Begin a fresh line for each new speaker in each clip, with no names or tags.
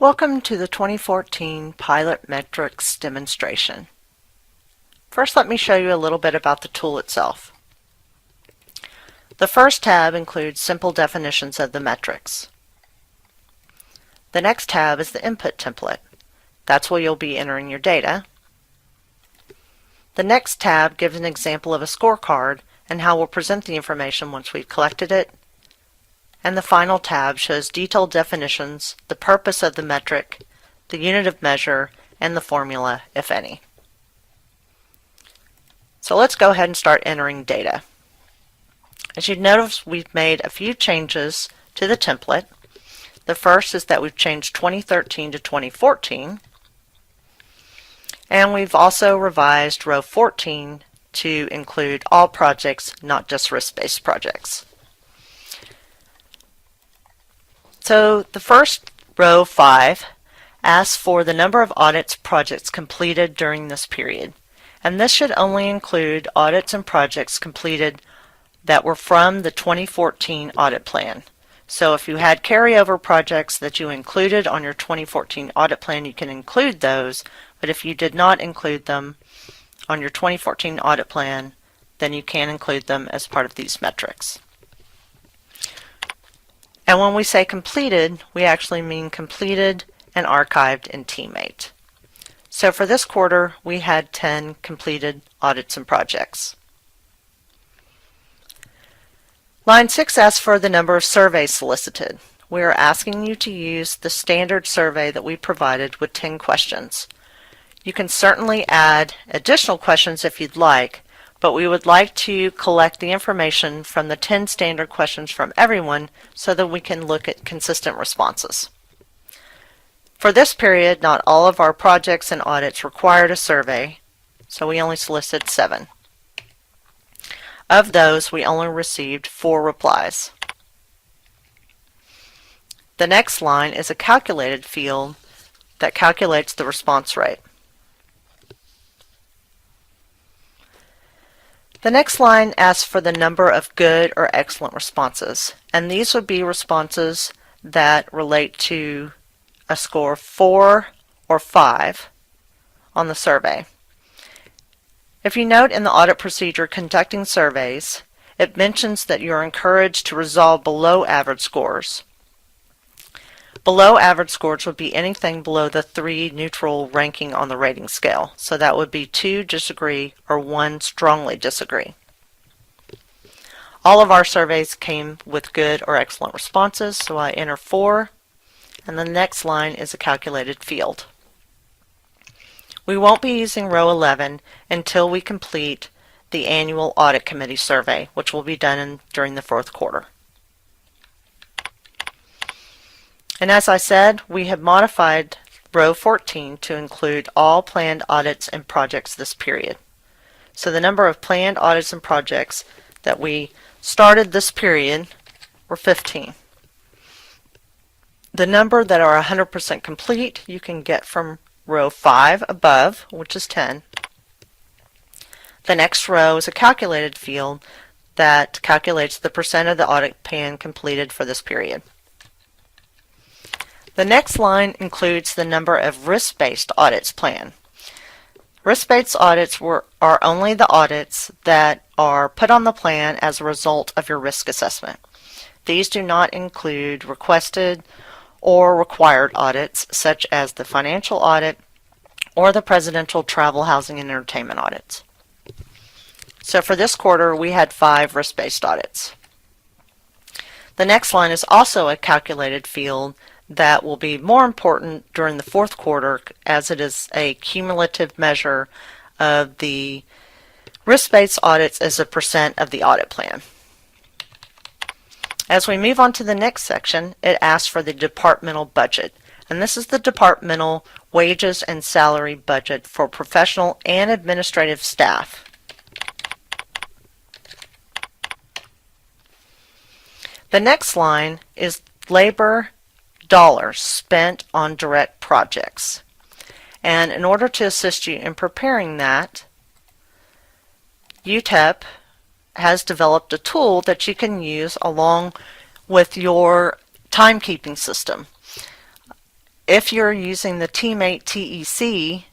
Welcome to the 2014 Pilot Metrics demonstration. First, let me show you a little bit about the tool itself. The first tab includes simple definitions of the metrics. The next tab is the input template. That's where you'll be entering your data. The next tab gives an example of a scorecard and how we'll present the information once we've collected it. And the final tab shows detailed definitions, the purpose of the metric, the unit of measure, and the formula, if any. So let's go ahead and start entering data. As you've noticed, we've made a few changes to the template. The first is that we've changed 2013 to 2014, and we've also revised row 14 to include all projects, not just risk-based projects. So the first row 5 asks for the number of audits projects completed during this period. And this should only include audits and projects completed that were from the 2014 audit plan. So if you had carryover projects that you included on your 2014 audit plan, you can include those. But if you did not include them on your 2014 audit plan, then you can include them as part of these metrics. And when we say completed, we actually mean completed and archived in TeamMate. So for this quarter, we had 10 completed audits and projects. Line 6 asks for the number of surveys solicited. We are asking you to use the standard survey that we provided with 10 questions. You can certainly add additional questions if you'd like, but we would like to collect the information from the 10 standard questions from everyone so that we can look at consistent responses. For this period, not all of our projects and audits required a survey, so we only solicited 7. Of those, we only received 4 replies. The next line is a calculated field that calculates the response rate. The next line asks for the number of good or excellent responses, and these would be responses that relate to a score of 4 or 5 on the survey. If you note in the audit procedure conducting surveys, it mentions that you're encouraged to resolve below average scores. Below average scores would be anything below the 3 neutral ranking on the rating scale. So that would be 2 disagree or 1 strongly disagree. All of our surveys came with good or excellent responses, so I enter 4, and the next line is a calculated field. We won't be using row 11 until we complete the annual audit committee survey, which will be done during the 4th quarter. And as I said, we have modified row 14 to include all planned audits and projects this period. So the number of planned audits and projects that we started this period were 15. The number that are 100% complete you can get from row 5 above, which is 10. The next row is a calculated field that calculates the percent of the audit plan completed for this period. The next line includes the number of risk-based audits planned. Risk-based audits are only the audits that are put on the plan as a result of your risk assessment. These do not include requested or required audits, such as the financial audit or the presidential travel, housing, and entertainment audits. So for this quarter, we had 5 risk-based audits. The next line is also a calculated field that will be more important during the 4th quarter, as it is a cumulative measure of the risk-based audits as a percent of the audit plan. As we move on to the next section, it asks for the departmental budget, and this is the departmental wages and salary budget for professional and administrative staff. The next line is labor dollars spent on direct projects. And in order to assist you in preparing that, UTEP has developed a tool that you can use along with your timekeeping system. if you're using the Teammate TEC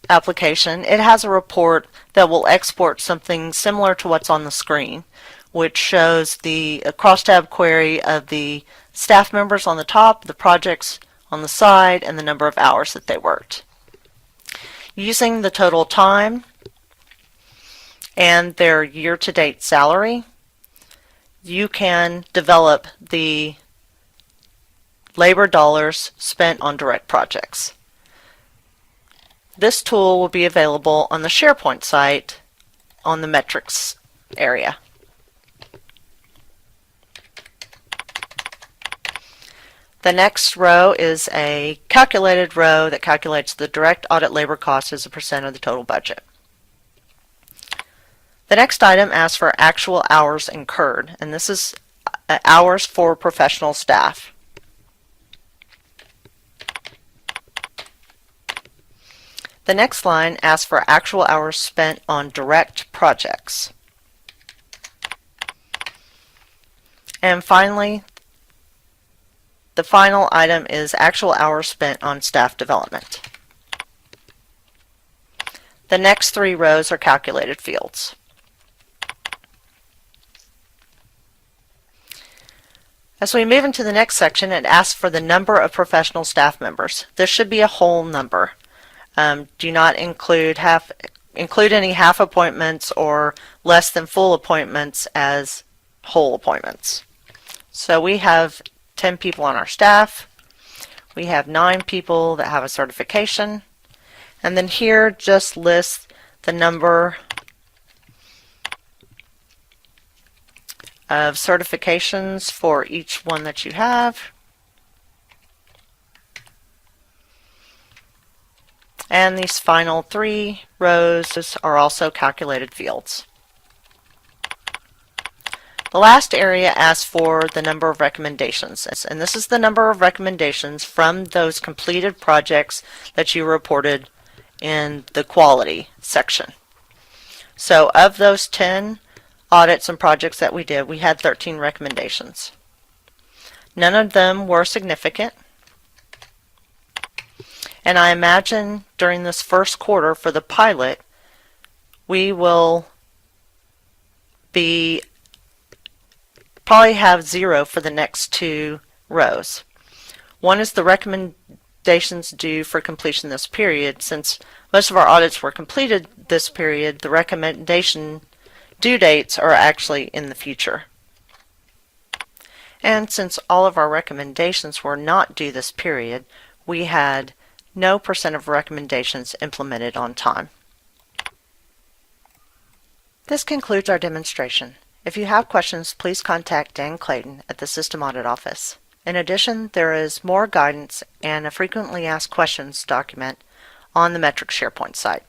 application, it has a report that will export something similar to what's on the screen, which shows the crosstab query of the staff members on the top, the projects on the side, and the number of hours that they worked. Using the total time and their year-to-date salary, you can develop the labor dollars spent on direct projects. This tool will be available on the SharePoint site on the metrics area. The next row is a calculated row that calculates the direct audit labor cost as a percent of the total budget. The next item asks for actual hours incurred, and this is hours for professional staff. The next line asks for actual hours spent on direct projects. And finally, the final item is actual hours spent on staff development. The next three rows are calculated fields. As we move into the next section, it asks for the number of professional staff members. This should be a whole number. Do not include any half appointments or less than full appointments as whole appointments. So we have 10 people on our staff. We have 9 people that have a certification. And then here just lists the number of certifications for each one that you have. And these final 3 rows are also calculated fields. The last area asks for the number of recommendations, and this is the number of recommendations from those completed projects that you reported in the quality section. So of those 10 audits and projects that we did, we had 13 recommendations. None of them were significant. And I imagine during this first quarter for the pilot, we will probably have 0 for the next 2 rows. One is the recommendations due for completion this period. Since most of our audits were completed this period, the recommendation due dates are actually in the future. And since all of our recommendations were not due this period, we had no % of recommendations implemented on time. This concludes our demonstration. If you have questions, please contact Dan Clayton at the System Audit Office. In addition, there is more guidance and a frequently asked questions document on the Metrics SharePoint site.